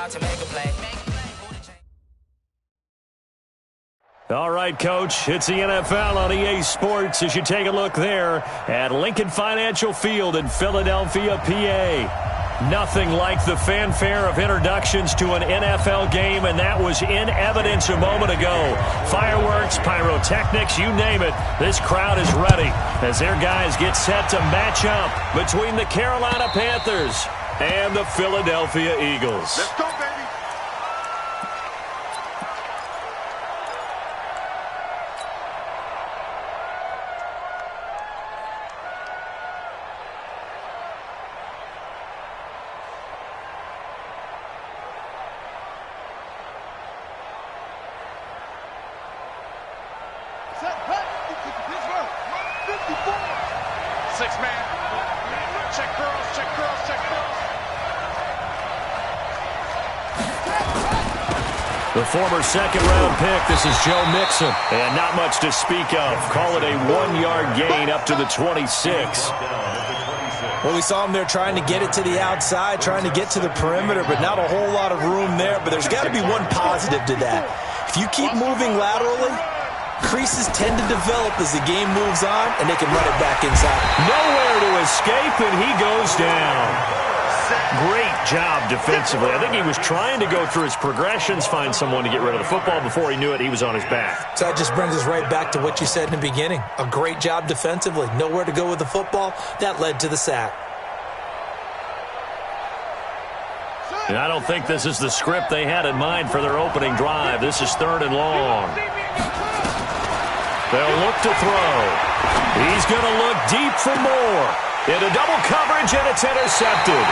about to make a play. All right, Coach, it's the NFL on EA Sports as you take a look there at Lincoln Financial Field in Philadelphia, PA. Nothing like the fanfare of introductions to an NFL game, and that was in evidence a moment ago. Fireworks, pyrotechnics, you name it. This crowd is ready as their guys get set to match up between the Carolina Panthers and the Philadelphia Eagles. Let's go, baby. The former second-round pick, this is Joe Mixon. And not much to speak of. Call it a 1-yard gain up to the 26. Well, we saw him there trying to get it to the outside, trying to get to the perimeter, but not a whole lot of room there. But there's got to be one positive to that. If you keep moving laterally, creases tend to develop as the game moves on, and they can run it back inside. Nowhere to escape, and he goes down. Great job defensively. I think he was trying to go through his progressions, find someone to get rid of the football. Before he knew it, he was on his back. So that just brings us right back to what you said in the beginning. A great job defensively. Nowhere to go with the football. That led to the sack. And I don't think this is the script they had in mind for their opening drive. This is 3rd and long. They'll look to throw. He's going to look deep for more. Into double coverage, and it's intercepted.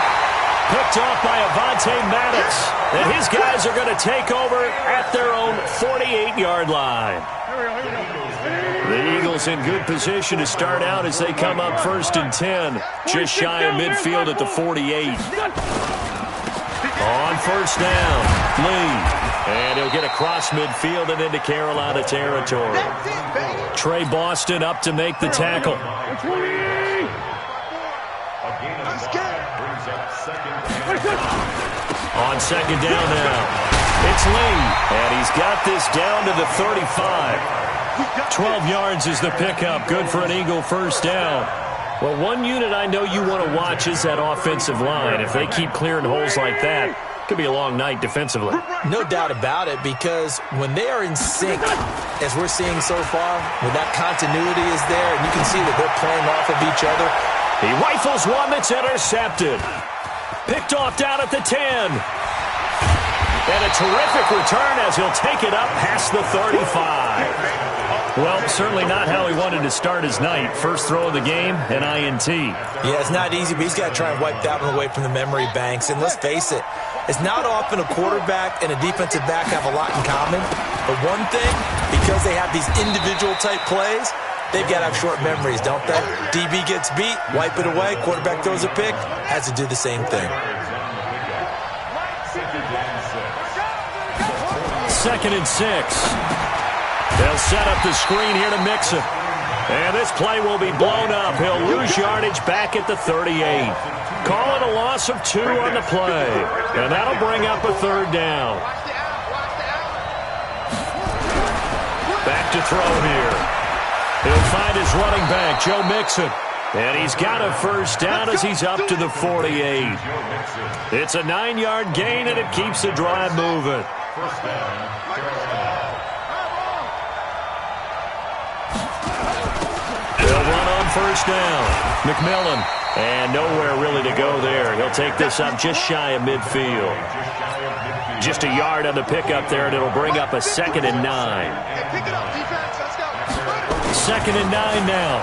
Picked off by Avonte Maddox. And his guys are going to take over at their own 48-yard line. The Eagles in good position to start out as they come up 1st and 10. Just shy of midfield at the 48. On 1st down, Lee. And he'll get across midfield and into Carolina territory. Trey Boston up to make the tackle. On 2nd down now, it's Lee, and he's got this down to the 35. 12 yards is the pickup, good for an Eagle 1st down. Well, one unit I know you want to watch is that offensive line. If they keep clearing holes like that, it could be a long night defensively. No doubt about it, because when they are in sync, as we're seeing so far, when that continuity is there, and you can see that they're playing off of each other. He rifles one that's intercepted. Picked off down at the 10. And a terrific return as he'll take it up past the 35. Well, certainly not how he wanted to start his night. First throw of the game, an INT. Yeah, it's not easy, but he's got to try and wipe that one away from the memory banks. And let's face it, it's not often a quarterback and a defensive back have a lot in common. But one thing, because they have these individual type plays, they've got to have short memories, don't they? DB gets beat, wipe it away, quarterback throws a pick, has to do the same thing. 2nd and 6. They'll set up the screen here to Mixon. And this play will be blown up. He'll lose yardage back at the 38. Call it a loss of 2 on the play. And that'll bring up a 3rd down. Back to throw here. He'll find his running back, Joe Mixon. And he's got a 1st down as he's up to the 48. It's a 9-yard gain, and it keeps the drive moving. They'll run on 1st down. McMillan. And nowhere really to go there. He'll take this up just shy of midfield. Just a yard on the pickup there, and it'll bring up a 2nd and 9. 2nd and 9 now.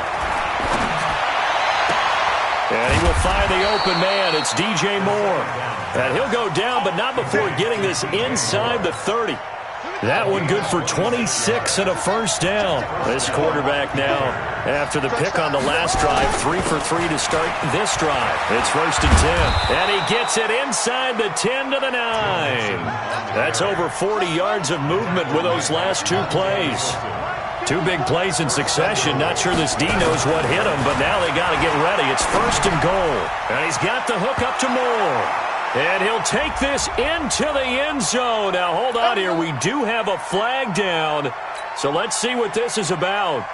And he will find the open man. It's DJ Moore. And he'll go down, but not before getting this inside the 30. That one good for 26 and a 1st down. This quarterback now, after the pick on the last drive, 3 for 3 to start this drive. It's 1st and 10. And he gets it inside the 10 to the 9. That's over 40 yards of movement with those last 2 plays. 2 big plays in succession. Not sure this D knows what hit him, but now they got to get ready. It's 1st and goal. And he's got the hook up to Moore. And he'll take this into the end zone. Now, hold on here. We do have a flag down. So let's see what this is about.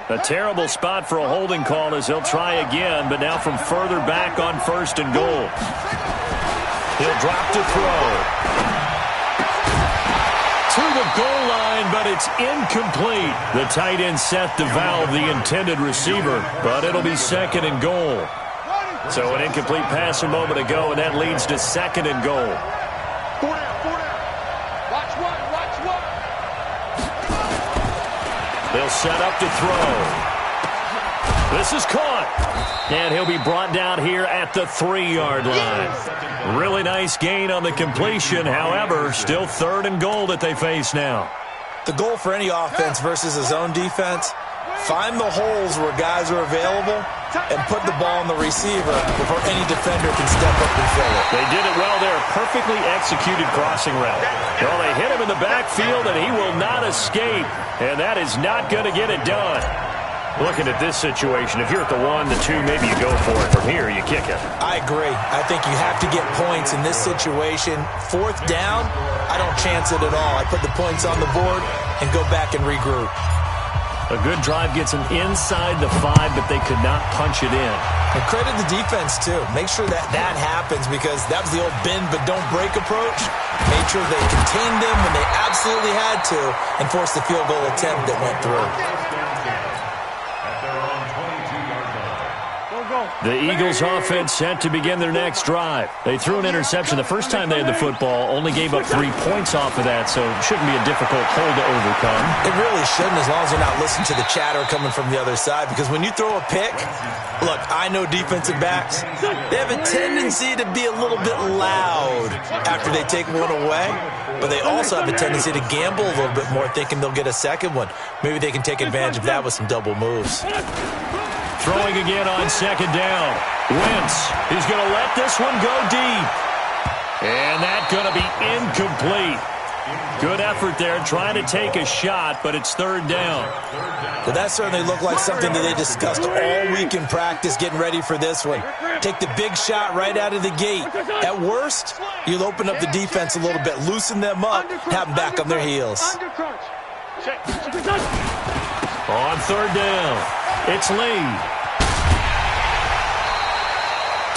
A terrible spot for a holding call as he'll try again, but now from further back on 1st and goal. He'll drop to throw. To the goal line, but it's incomplete. The tight end Seth DeValve, the intended receiver, but it'll be 2nd and goal. So an incomplete pass a moment ago, and that leads to 2nd and goal. They'll set up to throw. This is caught. And he'll be brought down here at the 3-yard line. Really nice gain on the completion. However, still 3rd and goal that they face now. The goal for any offense versus a zone defense, find the holes where guys are available and put the ball on the receiver before any defender can step up and fill it. They did it well there. Perfectly executed crossing route. Well, they hit him in the backfield, and he will not escape. And that is not going to get it done. Looking at this situation, if you're at the 1, the 2, maybe you go for it. From here, you kick it. I agree. I think you have to get points in this situation. 4th down, I don't chance it at all. I put the points on the board and go back and regroup. A good drive gets them inside the 5, but they could not punch it in. And credit the defense, too. Make sure that that happens because that was the old bend but don't break approach. Made sure they contained them when they absolutely had to and forced the field goal attempt that went through. The Eagles offense set to begin their next drive. They threw an interception the first time they had the football, only gave up 3 points off of that, so it shouldn't be a difficult hole to overcome. It really shouldn't, as long as you're not listening to the chatter coming from the other side, because when you throw a pick, look, I know defensive backs, they have a tendency to be a little bit loud after they take one away, but they also have a tendency to gamble a little bit more, thinking they'll get a second one. Maybe they can take advantage of that with some double moves. Throwing again on 2nd down. Wentz, he's going to let this one go deep. And that's going to be incomplete. Good effort there trying to take a shot, but it's 3rd down. But that certainly looked like something that they discussed all week in practice getting ready for this one. Take the big shot right out of the gate. At worst, you'll open up the defense a little bit, loosen them up, have them back on their heels. On 3rd down. It's Lee.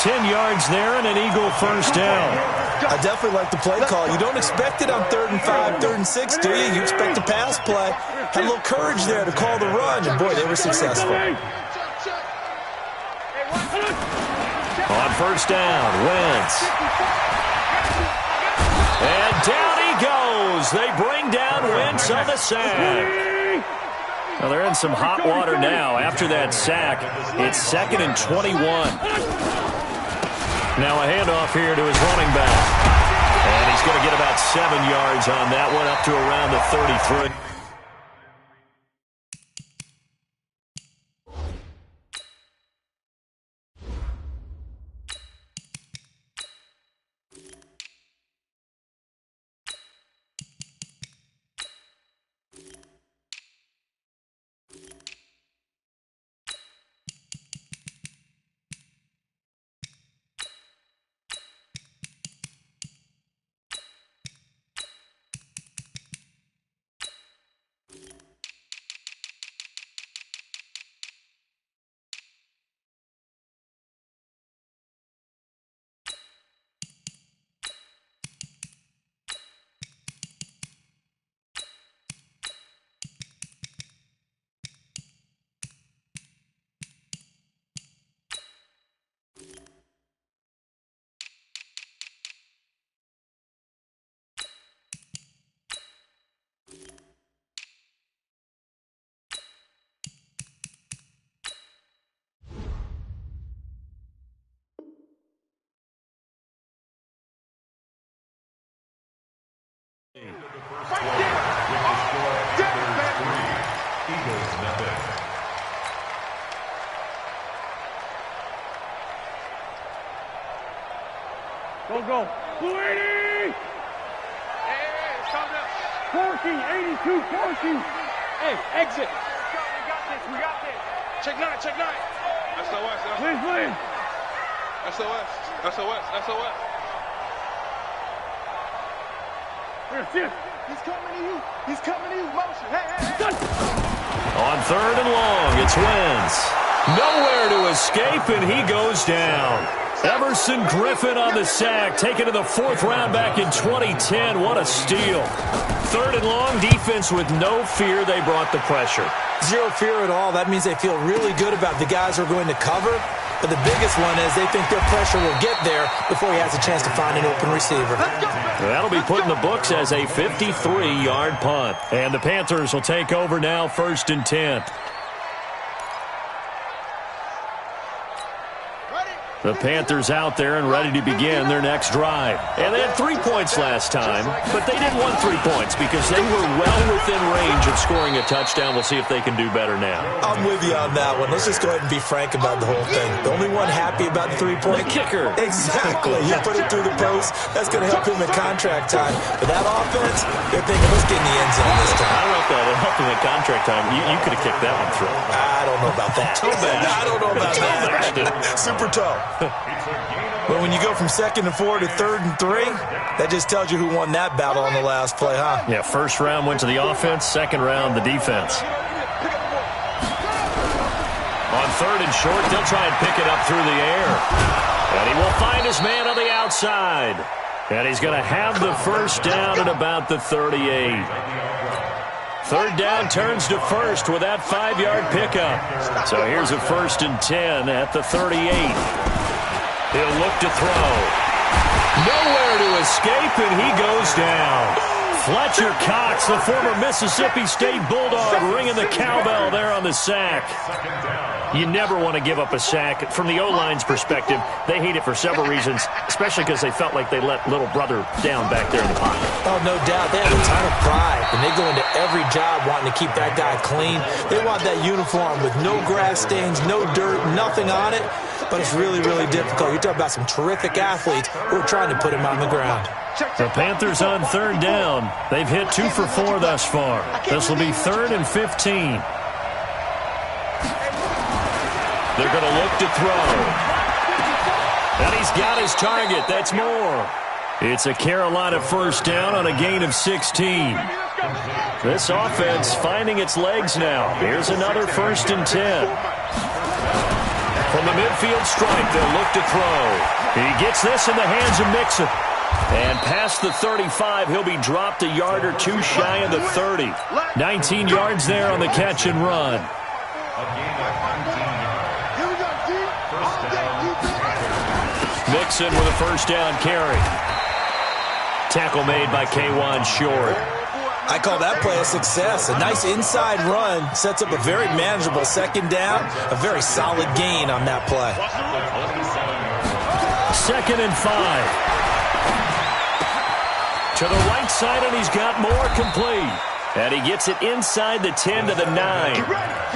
10 yards there and an Eagle first down. I definitely like the play call. You don't expect it on 3rd and 5, 3rd and 6, do you? You expect a pass play. Had a little courage there to call the run, and boy, they were successful. On 1st down, Wentz. And down he goes. They bring down Wentz on the sack. Well, they're in some hot water now. After that sack, it's 2nd and 21. Now a handoff here to his running back. And he's going to get about 7 yards on that one, up to around the 33. Go. Hey, calm down. 4th 14, 82, 14. Hey, exit. We got this. Check 9, check 9. SOS. Please. SOS. He's coming to you. Motion. Hey. On 3rd and long, it's Wentz. Nowhere to escape, and he goes down. Everson Griffin on the sack, taken to the 4th round back in 2010. What a steal. 3rd and long, defense with no fear. They brought the pressure. Zero fear at all. That means they feel really good about the guys who are going to cover. But the biggest one is they think their pressure will get there before he has a chance to find an open receiver. That'll be put in the books as a 53-yard punt. And the Panthers will take over now, 1st and 10. The Panthers out there and ready to begin their next drive. And they had 3 points last time, but they didn't want 3 points because they were well within range of scoring a touchdown. We'll see if they can do better now. I'm with you on that one. Let's just go ahead and be frank about the whole thing. The only one happy about the 3-point. The kicker. Exactly. You put it through the post. That's going to help him in contract time. But that offense, they're thinking, let's get in the end zone this time. I don't know if that helped him in contract time. You could have kicked that one through. I don't know about that. I don't know about that. Super tough. But when you go from 2nd and 4 to 3rd and 3, that just tells you who won that battle on the last play, huh? Yeah, 1st round went to the offense, 2nd round the defense. On 3rd and short, they'll try and pick it up through the air. And he will find his man on the outside. And he's going to have the 1st down at about the 38. 3rd down turns to 1st with that 5-yard pickup. So here's a 1st and 10 at the 38. He'll look to throw. Nowhere to escape, and he goes down. Fletcher Cox, the former Mississippi State Bulldog, ringing the cowbell there on the sack. You never want to give up a sack. From the O-line's perspective, they hate it for several reasons, especially because they felt like they let little brother down back there in the pocket. Oh, no doubt. They have a ton of pride, and they go into every job wanting to keep that guy clean. They want that uniform with no grass stains, no dirt, nothing on it. But it's really, really difficult. You're talking about some terrific athletes who are trying to put him on the ground. The Panthers on 3rd down. They've hit 2 for 4 thus far. This will be 3rd and 15. They're going to look to throw. And he's got his target. That's Moore. It's a Carolina 1st down on a gain of 16. This offense finding its legs now. Here's another 1st and 10. From the midfield stripe, they'll look to throw. He gets this in the hands of Mixon. And past the 35, he'll be dropped a yard or 2 shy of the 30. 19 yards there on the catch and run. Mixon with a 1st down carry. Tackle made by K'Wan Short. I call that play a success. A nice inside run sets up a very manageable 2nd down. A very solid gain on that play. 2nd and 5. To the right side, and he's got Moore complete. And he gets it inside the 10 to the 9.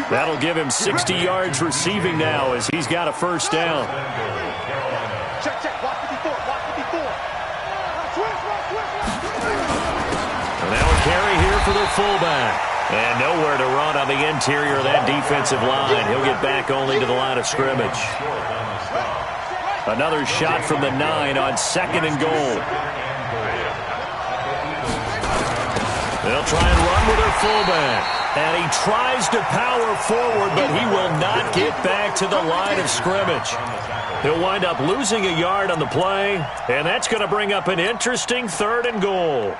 That'll give him 60 yards receiving now as he's got a 1st down. Check. Watch 54. Now a carry here for their fullback. And nowhere to run on the interior of that defensive line. He'll get back only to the line of scrimmage. Another shot from the 9 on 2nd and goal. They'll try and run with their fullback. And he tries to power forward, but he will not get back to the line of scrimmage. He'll wind up losing a yard on the play, and that's going to bring up an interesting 3rd and goal.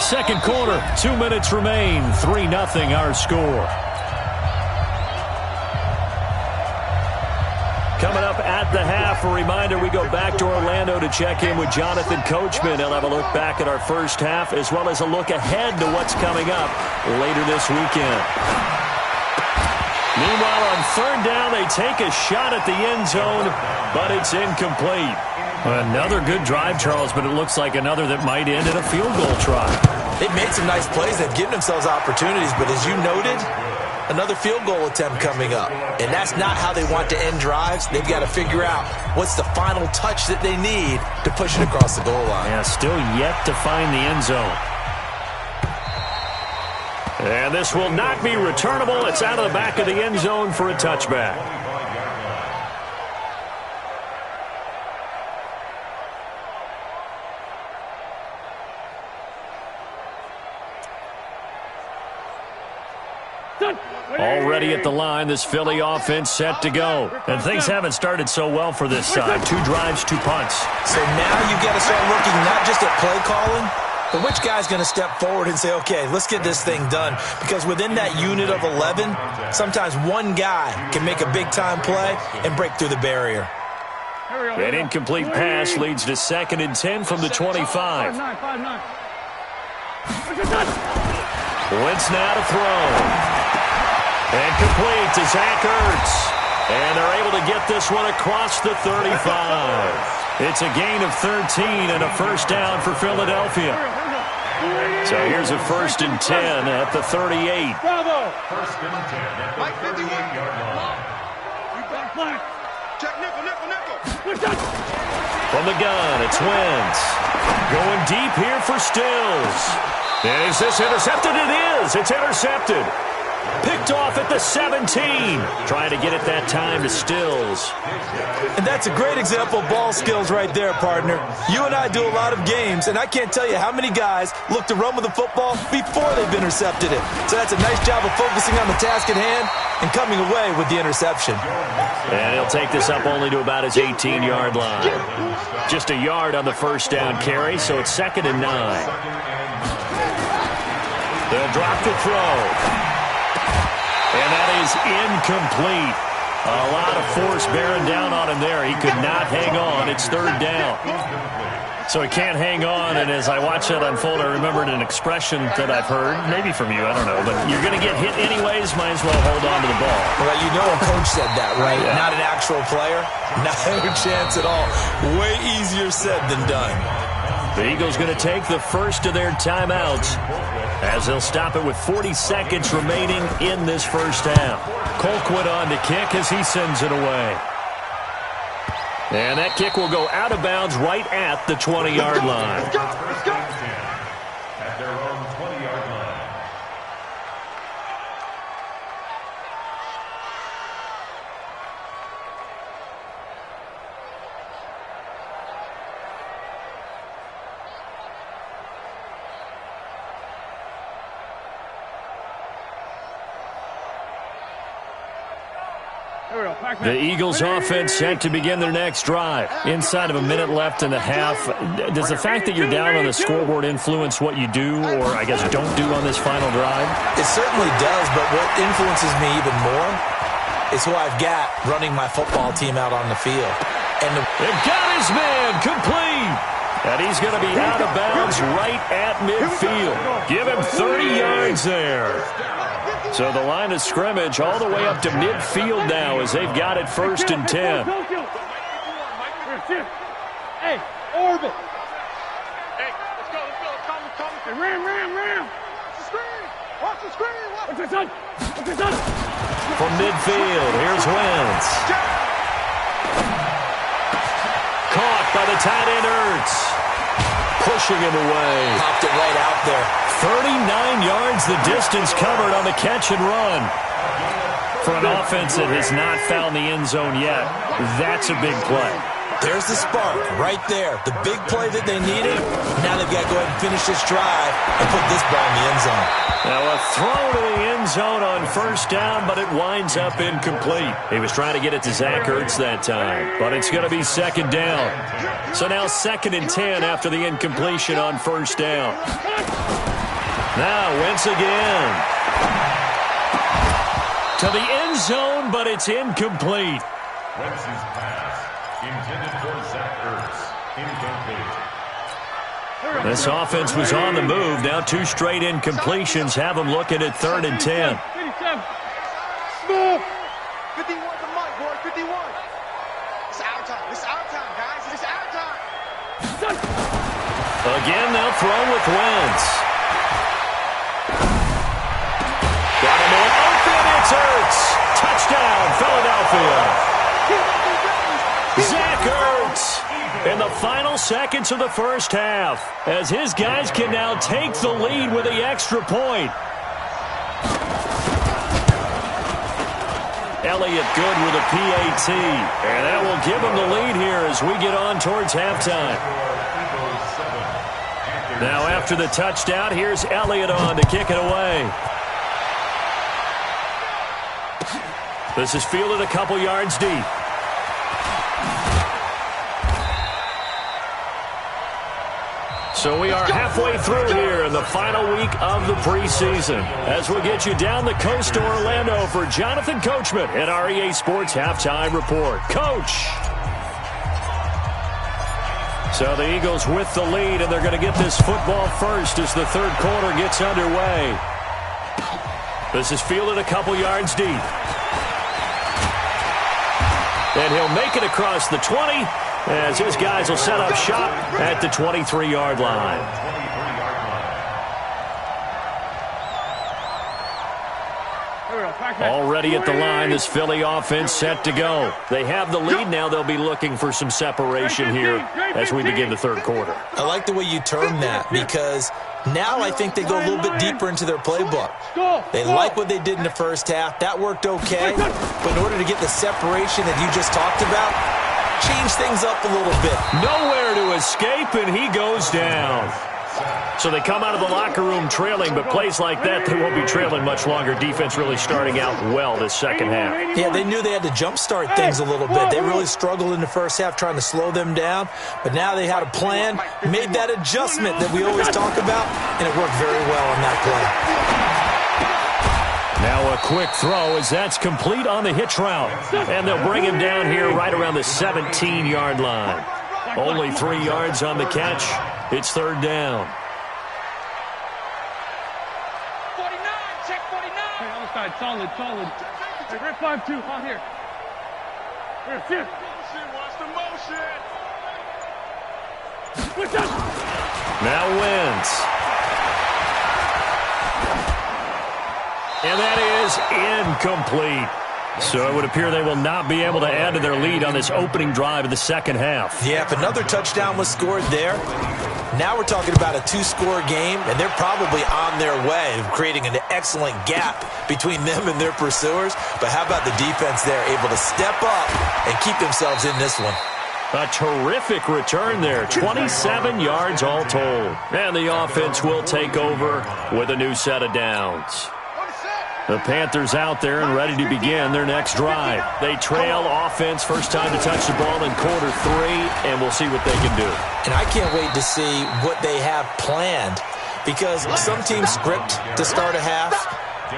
Second quarter, 2 minutes remain, 3-0 our score. Coming up at the half, a reminder, we go back to Orlando to check in with Jonathan Coachman. He'll have a look back at our first half as well as a look ahead to what's coming up later this weekend. Meanwhile, on 3rd down, they take a shot at the end zone, but it's incomplete. Another good drive, Charles, but it looks like another that might end in a field goal try. They've made some nice plays. They've given themselves opportunities, but as you noted, another field goal attempt coming up. And that's not how they want to end drives. They've got to figure out what's the final touch that they need to push it across the goal line. Yeah, still yet to find the end zone. And this will not be returnable. It's out of the back of the end zone for a touchback. Already at the line, this Philly offense set to go. And things haven't started so well for this side. 2 drives, 2 punts. So now you've got to start looking not just at play calling, but which guy's going to step forward and say, okay, let's get this thing done. Because within that unit of 11, sometimes one guy can make a big-time play and break through the barrier. An incomplete pass leads to 2nd and 10 from the 25. Wentz now to throw. And complete to Zach Ertz. And they're able to get this one across the 35. It's a gain of 13 and a first down for Philadelphia. So here's a 1st and 10 at the 38. Bravo. 1st and 10 at the 38-yard line. Check nickel. From the gun, it's Wentz. Going deep here for Stills. And is this intercepted? It is. It's intercepted. Picked off at the 17. Trying to get it that time to Stills. And that's a great example of ball skills right there, partner. You and I do a lot of games, and I can't tell you how many guys look to run with the football before they've intercepted it. So that's a nice job of focusing on the task at hand and coming away with the interception. And he'll take this up only to about his 18-yard line. Just a yard on the first down carry, so it's 2nd and 9. They'll drop the throw. And that is incomplete. A lot of force bearing down on him there. He could not hang on. It's 3rd down. So he can't hang on, and as I watch that unfold, I remembered an expression that I've heard, maybe from you, I don't know, but you're going to get hit anyways, might as well hold on to the ball. Well, you know a coach said that, right? Yeah. Not an actual player. Not a chance at all. Way easier said than done. The Eagles going to take the first of their timeouts, as they'll stop it with 40 seconds remaining in this first half. Colquitt on to kick as he sends it away. And that kick will go out of bounds right at the 20-yard line. Let's go. At their own 20-yard line. The Eagles offense set to begin their next drive. Inside of a minute left in the half. Does the fact that you're down on the scoreboard influence what you do, or I guess don't do on this final drive? It certainly does, but what influences me even more is who I've got running my football team out on the field. And they've got his man complete. And he's going to be out of bounds right at midfield. Give him 30 yards there. So the line of scrimmage all the way up to midfield now as they've got it 1st and 10. Hey, orbit. Hey, let's go. Come. Hey, ram. Watch the screen. Watch the screen. From midfield, here's Wentz. Caught by the tight end Ertz. Pushing him away. Popped it right out there. 39 yards the distance covered on the catch and run. For an offense that has not found the end zone yet, that's a big play. There's the spark right there. The big play that they needed. Now they've got to go ahead and finish this drive and put this ball in the end zone. Now a throw to the end zone on 1st down, but it winds up incomplete. He was trying to get it to Zach Ertz that time, but it's going to be 2nd down. So now 2nd and 10 after the incompletion on 1st down. Now Wentz again. To the end zone, but it's incomplete. Wentz's pass intended for Zach Ertz. Incomplete. This offense was on the move. Now 2 straight incompletions have them looking at 3rd and 10. 51 the mic, boy. 51. It's our time. It's our time, guys. It's our time. Again, they'll throw with Wentz. Got him open. It's Ertz. Touchdown, Philadelphia. Zach Ertz in the final seconds of the first half, as his guys can now take the lead with the extra point. Elliott good with a PAT, and that will give him the lead here as we get on towards halftime. Now after the touchdown, here's Elliott on to kick it away. This is fielded a couple yards deep. So we are halfway through here in the final week of the preseason, as we'll get you down the coast to Orlando for Jonathan Coachman at our EA Sports Halftime Report. Coach! So the Eagles with the lead, and they're going to get this football first as the third quarter gets underway. This is fielded a couple yards deep. And he'll make it across the 20, as his guys will set up shop at the 23-yard line. Already at the line, this Philly offense set to go. They have the lead now. They'll be looking for some separation here as we begin the third quarter. I like the way you term that, because now I think they go a little bit deeper into their playbook. They like what they did in the first half. That worked okay. But in order to get the separation that you just talked about, change things up a little bit. Nowhere to escape, and he goes down. So they come out of the locker room trailing, but plays like that, they won't be trailing much longer. Defense really starting out well this second half. Yeah, they knew they had to jumpstart things a little bit. They really struggled in the first half trying to slow them down, but now they had a plan, made that adjustment that we always talk about, and it worked very well on that play. Now a quick throw as that's complete on the hitch route. And they'll bring him down here right around the 17-yard line. Only 3 yards on the catch. It's third down. 49, check 49. Hey, other side, solid. Hey, red 5-2, on here. Here, sit. Watch the motion. Now Wentz. And that is incomplete. So it would appear they will not be able to add to their lead on this opening drive of the second half. Yeah, if another touchdown was scored there, now we're talking about a 2-score game, and they're probably on their way of creating an excellent gap between them and their pursuers. But how about the defense there, able to step up and keep themselves in this one? A terrific return there, 27 yards all told. And the offense will take over with a new set of downs. The Panthers out there and ready to begin their next drive. They trail offense, first time to touch the ball in quarter 3, and we'll see what they can do. And I can't wait to see what they have planned, because some teams script to start a half.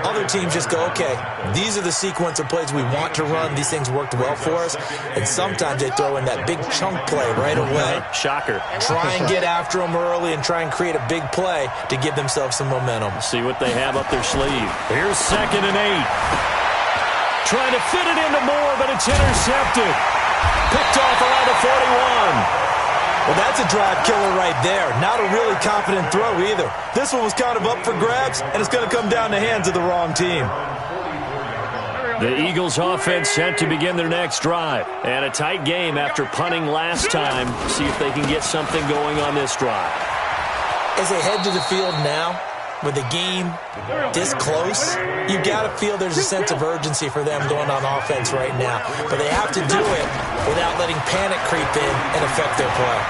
Other teams just go, okay, these are the sequence of plays we want to run. These things worked well for us. And sometimes they throw in that big chunk play right away. Shocker. Try and get after them early and try and create a big play to give themselves some momentum. See what they have up their sleeve. Here's 2nd and 8. Trying to fit it into Moore, but it's intercepted. Picked off around the 41. Well, that's a drive killer right there. Not a really confident throw either. This one was kind of up for grabs, and it's going to come down the hands of the wrong team. The Eagles offense set to begin their next drive. And a tight game after punting last time. See if they can get something going on this drive. As they head to the field now, with the game this close, you got to feel there's a sense of urgency for them going on offense right now. But they have to do it without letting panic creep in and affect their play.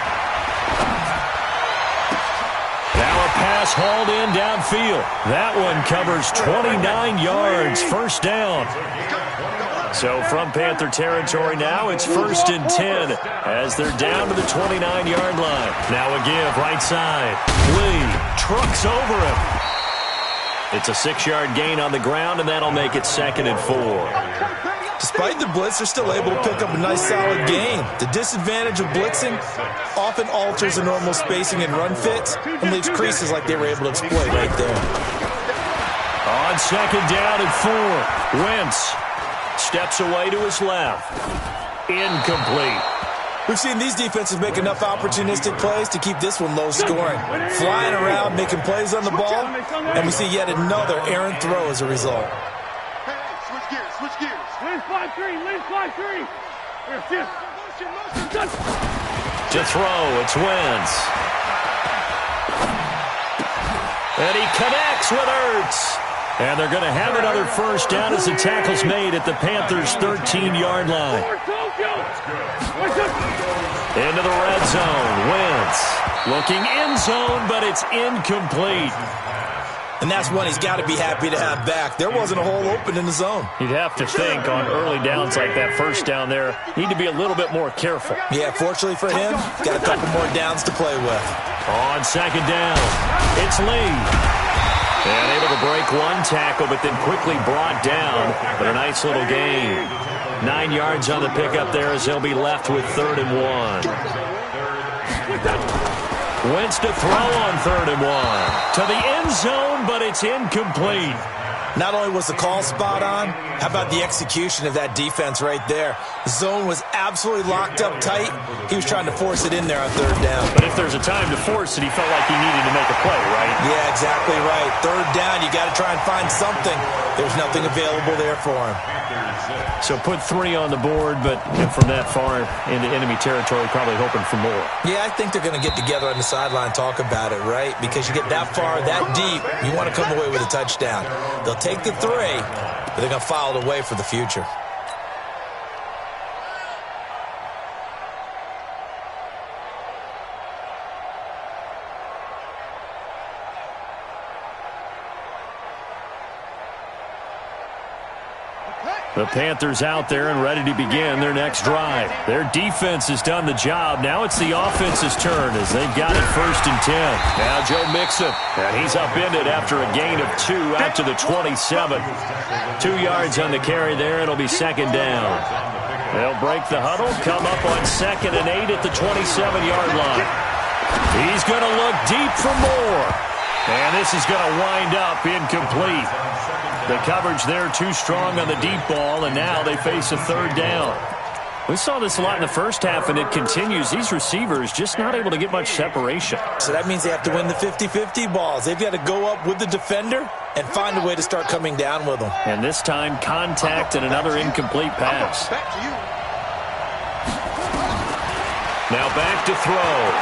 Now a pass hauled in downfield. That one covers 29 yards, first down. So from Panther territory now, it's 1st and 10 as they're down to the 29-yard line. Now a give right side. Lee trucks over him. It's a 6-yard gain on the ground, and that'll make it 2nd and 4. Despite the blitz, they're still able to pick up a nice solid gain. The disadvantage of blitzing often alters the normal spacing and run fits and leaves creases like they were able to exploit right there. On 2nd down and 4, Wentz steps away to his left. Incomplete. We've seen these defenses make enough opportunistic plays to keep this one low scoring. Flying around, making plays on the ball, and we see yet another errant throw as a result. Switch gears. Lean 5-3. Lean 5-3. Here, motion. To throw, it's Wentz. And he connects with Ertz. And they're going to have another first down as the tackle's made at the Panthers' 13-yard line. Into the red zone. Wentz looking end zone, but it's incomplete. And that's one he's got to be happy to have back. There wasn't a hole open in the zone. You'd have to think on early downs like that, first down there, need to be a little bit more careful. Yeah, fortunately for him, got a couple more downs to play with. On second down, it's Lee. And able to break one tackle, but then quickly brought down. But a nice little gain. 9 yards on the pickup there as they'll be left with 3rd and 1. Wentz to throw on 3rd and 1. To the end zone, but it's incomplete. Not only was the call spot on, how about the execution of that defense right there? The zone was absolutely locked up tight. He was trying to force it in there on 3rd down. But if there's a time to force it, he felt like he needed to make a play, right? Yeah, exactly right. 3rd down, you got to try and find something. There's nothing available there for him. So put 3 on the board, but from that far into enemy territory, probably hoping for more. Yeah, I think they're going to get together on the sideline and talk about it, right? Because you get that far, that deep, you want to come away with a touchdown. They'll take the 3, but they're going to file it away for the future. The Panthers out there and ready to begin their next drive. Their defense has done the job. Now it's the offense's turn as they've got it 1st and 10. Now Joe Mixon, and he's upended after a gain of 2 out to the 27. 2 yards on the carry there. It'll be 2nd down. They'll break the huddle, come up on 2nd and 8 at the 27-yard line. He's going to look deep for more. And this is going to wind up incomplete. The coverage there too strong on the deep ball, and now they face a 3rd down. We saw this a lot in the first half, and it continues. These receivers just not able to get much separation. So that means they have to win the 50-50 balls. They've got to go up with the defender and find a way to start coming down with them. And this time, contact and another incomplete pass. Now back to throw.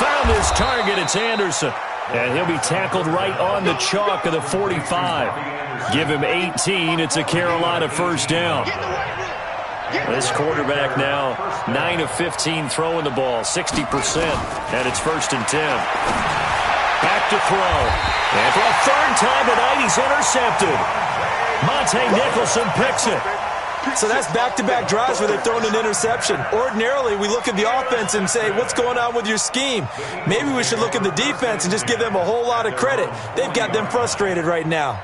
Found his target. It's Anderson. And he'll be tackled right on the chalk of the 45. Give him 18. It's a Carolina first down. This quarterback now 9 of 15 throwing the ball, 60%. And it's 1st and 10. Back to throw. And for a 3rd time tonight, he's intercepted. Monte Nicholson picks it. So that's back-to-back drives where they've thrown an interception. Ordinarily, we look at the offense and say, what's going on with your scheme? Maybe we should look at the defense and just give them a whole lot of credit. They've got them frustrated right now.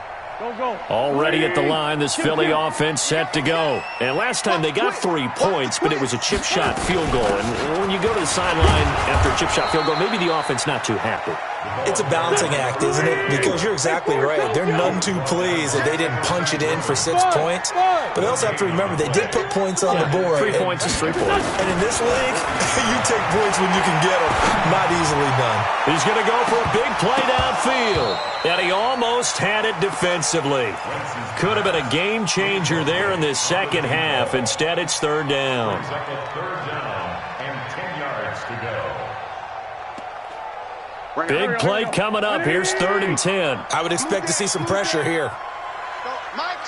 Already at the line, this Philly offense set to go. And last time they got 3 points, but it was a chip shot field goal. And when you go to the sideline after a chip shot field goal, maybe the offense not too happy. It's a balancing act, isn't it? Because you're exactly right. They're none too pleased that they didn't punch it in for 6 points. But they also have to remember they did put points on the board. 3 points is 3 points. And in this league, you take points when you can get them. Not easily done. He's going to go for a big play downfield. And he almost had it defensively. Could have been a game changer there in this second half. Instead, it's 3rd down. And 10 yards to go. Big play coming up. Here's 3rd and 10. I would expect to see some pressure here. Mike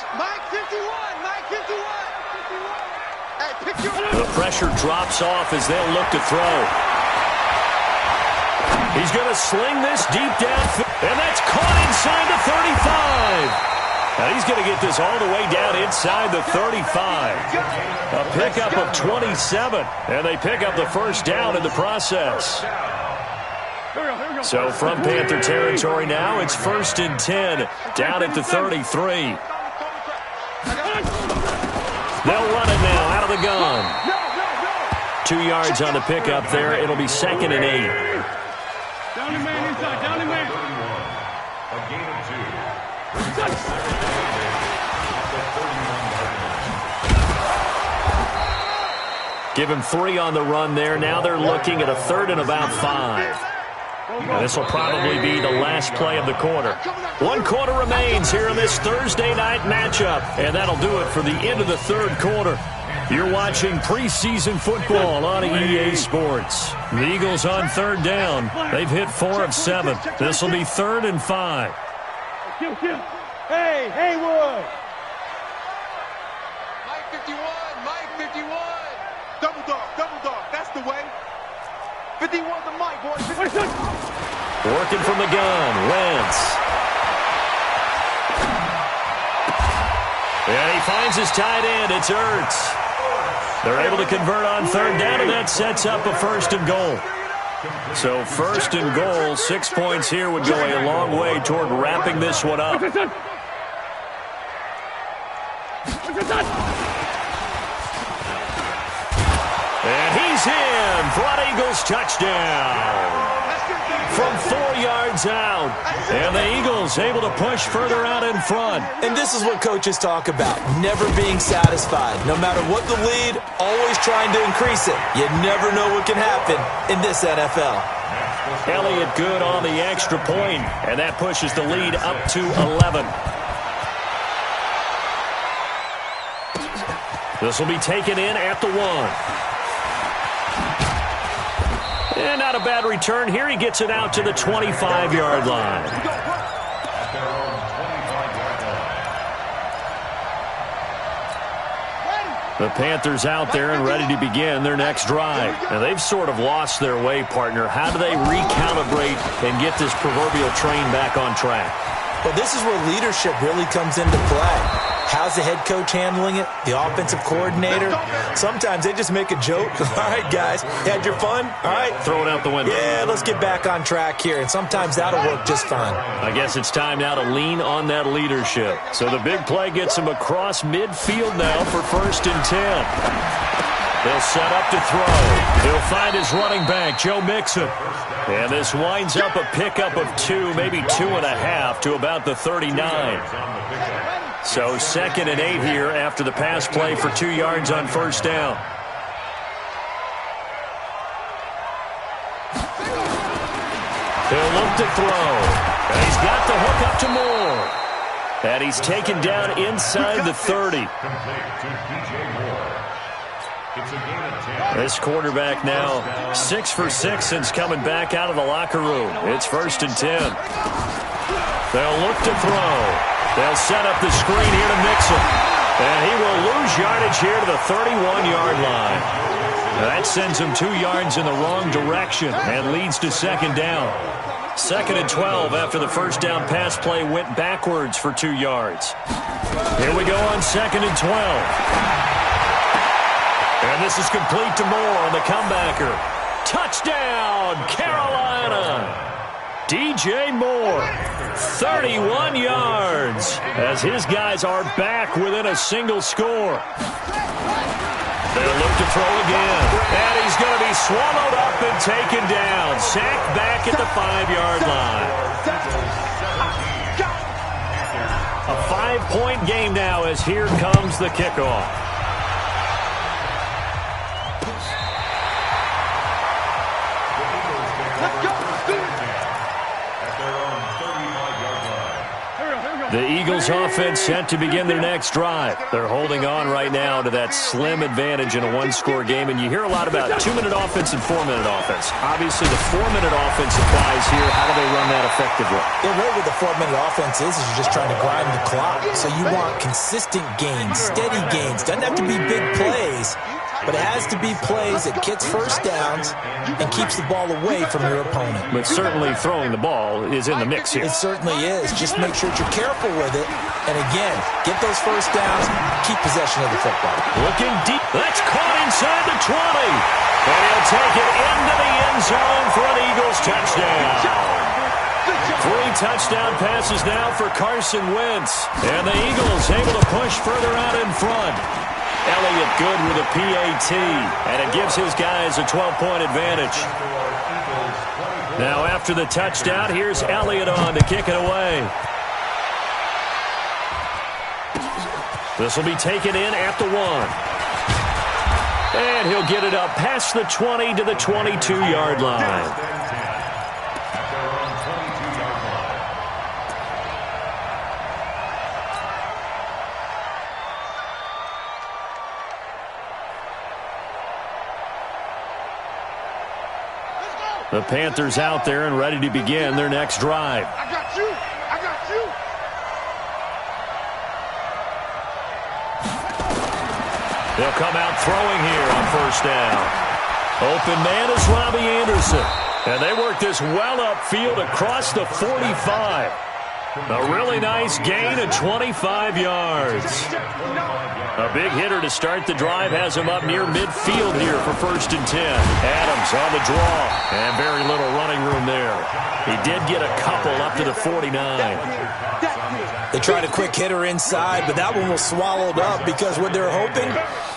51. Mike 51. Hey, pick your... The pressure drops off as they'll look to throw. He's going to sling this deep down. And that's caught inside the 35. Now he's going to get this all the way down inside the 35. A pickup of 27. And they pick up the first down in the process. So from Panther territory now, it's 1st and 10, down at the 33. They'll run it now out of the gun. 2 yards on the pickup there. It'll be 2nd and 8. Down the man inside, down the man. A gain of 2. Give him 3 on the run there. Now they're looking at a 3rd and about 5. And this will probably be the last play of the quarter. 1 quarter remains here in this Thursday night matchup. And that'll do it for the end of the third quarter. You're watching preseason football on EA Sports. The Eagles on third down. They've hit 4 of 7. This will be 3rd and 5. Hey, Haywood! Mike 51, Mike 51. Double dog, that's the way. 51 to Mike, boys. Working from the gun, Wentz. And he finds his tight end, it's Ertz. They're able to convert on third down, and that sets up a 1st and goal. So 1st and goal, 6 points here would go a long way toward wrapping this one up. And he's in for an Eagles touchdown. From 4 yards out. And the Eagles able to push further out in front. And this is what coaches talk about, never being satisfied. No matter what the lead, always trying to increase it. You never know what can happen in this NFL. Elliott good on the extra point, and that pushes the lead up to 11. This will be taken in at the 1. And not a bad return here. He gets it out to the 25-yard line. The Panthers out there and ready to begin their next drive. Now, they've sort of lost their way, partner. How do they recalibrate and get this proverbial train back on track? Well, this is where leadership really comes into play. How's the head coach handling it? The offensive coordinator? Sometimes they just make a joke. All right, guys, had your fun? All right. Throw it out the window. Yeah, let's get back on track here, and sometimes that'll work just fine. I guess it's time now to lean on that leadership. So the big play gets him across midfield now for 1st and 10. They'll set up to throw. He'll find his running back, Joe Mixon. And this winds up a pickup of 2, maybe 2.5 to about the 39. So 2nd and 8 here after the pass play for 2 yards on 1st down. He'll look to throw. And he's got the hook up to Moore. And he's taken down inside the 30. This quarterback now 6 for 6 since coming back out of the locker room. It's 1st and 10. They'll look to throw. They'll set up the screen here to Mixon. And he will lose yardage here to the 31-yard line. That sends him 2 yards in the wrong direction and leads to 2nd down. 2nd and 12 after the 1st down pass play went backwards for 2 yards. Here we go on 2nd and 12. And this is complete to Moore on the comebacker. Touchdown, Carolina! DJ Moore, 31 yards, as his guys are back within a single score. They'll look to throw again, and he's going to be swallowed up and taken down. Sacked back at the 5-yard line. A 5-point game now as here comes the kickoff. The Eagles offense set to begin their next drive. They're holding on right now to that slim advantage in a 1-score game, and you hear a lot about 2-minute offense and 4-minute offense. Obviously, the 4-minute offense applies here. How do they run that effectively? Yeah, really what the 4-minute offense is you're just trying to grind the clock. So you want consistent gains, steady gains. Doesn't have to be big plays, but it has to be plays that gets 1st downs and keeps the ball away from your opponent. But certainly throwing the ball is in the mix here. It certainly is. Just make sure that you're careful with it. And again, get those 1st downs, keep possession of the football. Looking deep. That's caught inside the 20. And he'll take it into the end zone for an Eagles touchdown. 3 touchdown passes now for Carson Wentz. And the Eagles able to push further out in front. Elliott good with a PAT, and it gives his guys a 12-point advantage. Now after the touchdown, here's Elliott on to kick it away. This will be taken in at the 1. And he'll get it up past the 20 to the 22-yard line. The Panthers out there and ready to begin their next drive. I got you. I got you. They'll come out throwing here on first down. Open man is Robbie Anderson. And they work this well upfield across the 45. A really nice gain of 25 yards. A big hitter to start the drive has him up near midfield here for 1st and 10. Adams on the draw. And very little running room there. He did get a couple up to the 49. They tried a quick hitter inside, but that one was swallowed up because what they're hoping,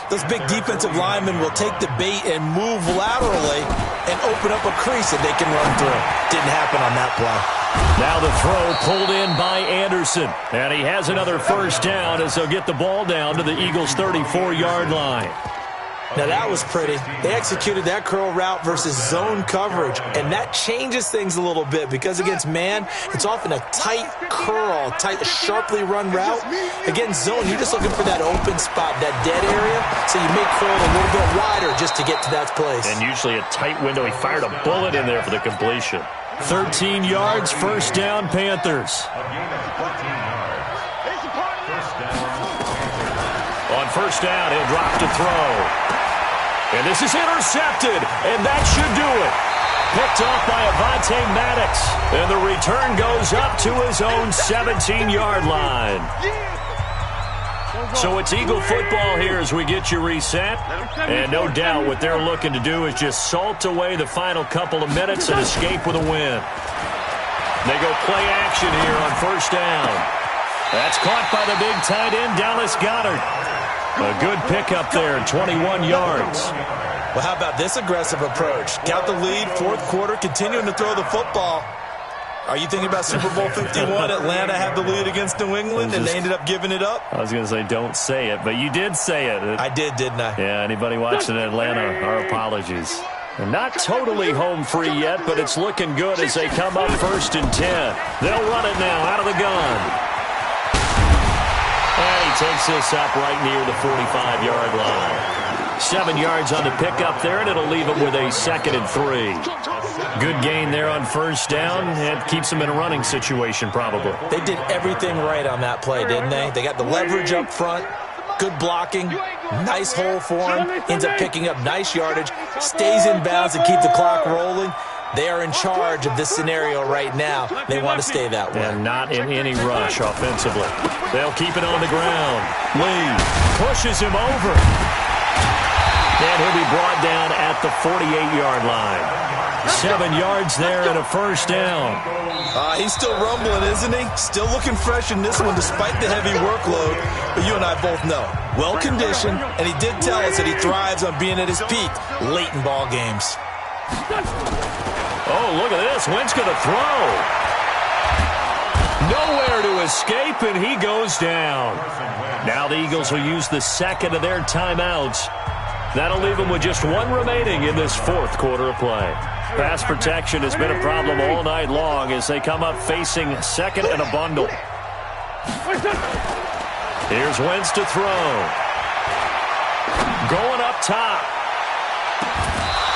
those big defensive linemen will take the bait and move laterally and open up a crease that they can run through. Didn't happen on that play. Now the throw pulled in by Anderson. And he has another first down as they'll get the ball down to the Eagles' 34-yard line. Now that was pretty. They executed that curl route versus zone coverage, and that changes things a little bit because against man, it's often a tight curl, sharply run route. Against zone, you're just looking for that open spot, that dead area, so you may curl a little bit wider just to get to that place. And usually a tight window. He fired a bullet in there for the completion. 13 yards, first down, Panthers. On first down, he'll drop to throw. And this is intercepted, and that should do it. Picked off by Avonte Maddox, and the return goes up to his own 17-yard line. So it's Eagle football here as we get you reset. And no doubt what they're looking to do is just salt away the final couple of minutes and escape with a win. They go play action here on first down. That's caught by the big tight end, Dallas Goedert. A good pickup there, 21 yards. Well, how about this aggressive approach? Got the lead, 4th quarter, continuing to throw the football. Are you thinking about Super Bowl 51? Atlanta had the lead against New England, and they ended up giving it up? I was going to say don't say it, but you did say it. I did, didn't I? Yeah, anybody watching Atlanta, our apologies. And not totally home free yet, but it's looking good as they come up 1st and 10. They'll run it now out of the gun. And he takes this up right near the 45-yard line. 7 yards on the pickup there, and it'll leave him with a 2nd and 3. Good gain there on first down. It keeps him in a running situation, probably. They did everything right on that play, didn't they? They got the leverage up front, good blocking, nice hole for him, ends up picking up nice yardage, stays in bounds to keep the clock rolling. They are in charge of this scenario right now. They want to stay that way. And not in any rush offensively. They'll keep it on the ground. Lee pushes him over. And he'll be brought down at the 48-yard line. 7 yards there and a first down. He's still rumbling, isn't he? Still looking fresh in this one despite the heavy workload. But you and I both know, well-conditioned, and he did tell us that he thrives on being at his peak late in ball games. Oh, look at this. Wentz going to throw. Nowhere to escape, and he goes down. Now the Eagles will use the 2nd of their timeouts. That'll leave them with just 1 remaining in this 4th quarter of play. Pass protection has been a problem all night long as they come up facing 2nd and a bundle. Here's Wentz to throw. Going up top.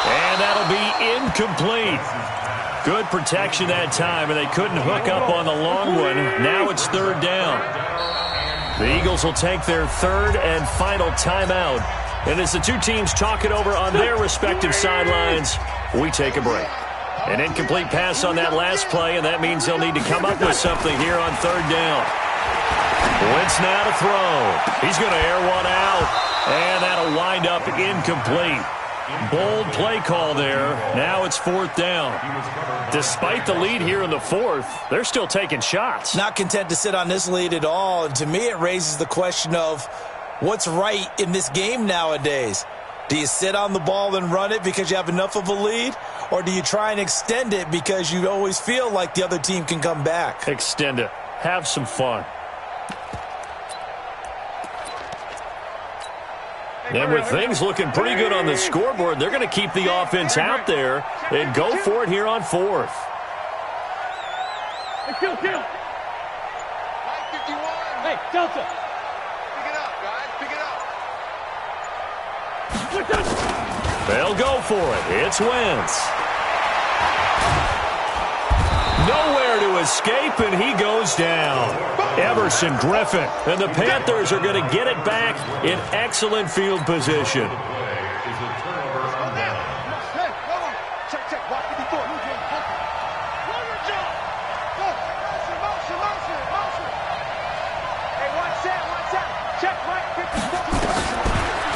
And that'll be incomplete. Good protection that time, and they couldn't hook up on the long one. Now it's 3rd down. The Eagles will take their 3rd and final timeout. And as the two teams talk it over on their respective sidelines, we take a break. An incomplete pass on that last play, and that means they'll need to come up with something here on 3rd down. Wentz now to throw. He's going to air one out, and that'll wind up incomplete. Bold play call there. Now it's 4th down. Despite the lead here in the 4th, they're still taking shots. Not content to sit on this lead at all. And to me, it raises the question of what's right in this game nowadays. Do you sit on the ball and run it because you have enough of a lead? Or do you try and extend it because you always feel like the other team can come back? Extend it. Have some fun. And with things looking pretty good on the scoreboard, they're going to keep the offense out there and go for it here on 4th. Hey, kill. Hey, Delta. Pick it up, guys. Pick it up. They'll go for it. It's Wentz. escape, and he goes down. Emerson Griffin, and the Panthers are going to get it back in excellent field position.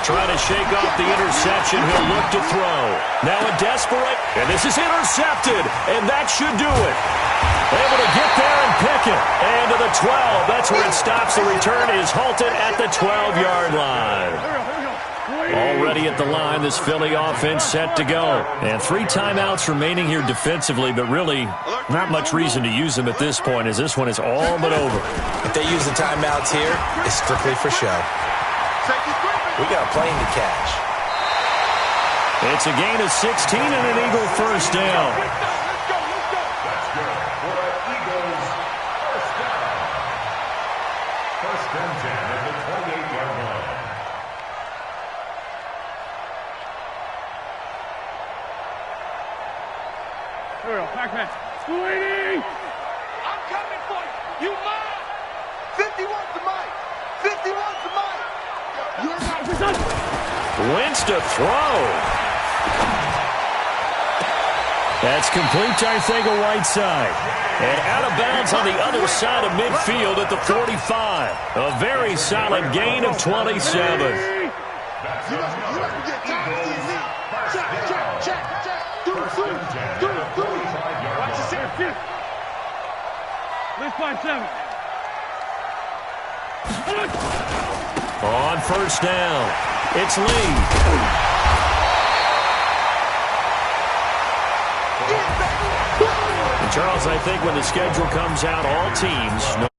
Trying to shake off the interception. He'll look to throw. Now a desperate, and this is intercepted, and that should do it. Able to get there and pick it. And to the 12. That's where it stops. The return is halted at the 12-yard line. Already at the line, this Philly offense set to go. And 3 timeouts remaining here defensively, but really not much reason to use them at this point, as this one is all but over. If they use the timeouts here, it's strictly for show. We got a plane to catch. It's a gain of 16 and an Eagle first down. First and 10 at the 28-yard line. Here we go, back man. Squeaky! I'm coming for you. You mine. 51's the mic. 51's the mic. Wentz to throw. That's complete to Arcega-Whiteside. And out of bounds on the other side of midfield at the 45. A very solid gain of 27. On first down, it's Lee. And Charles, I think when the schedule comes out, all teams, no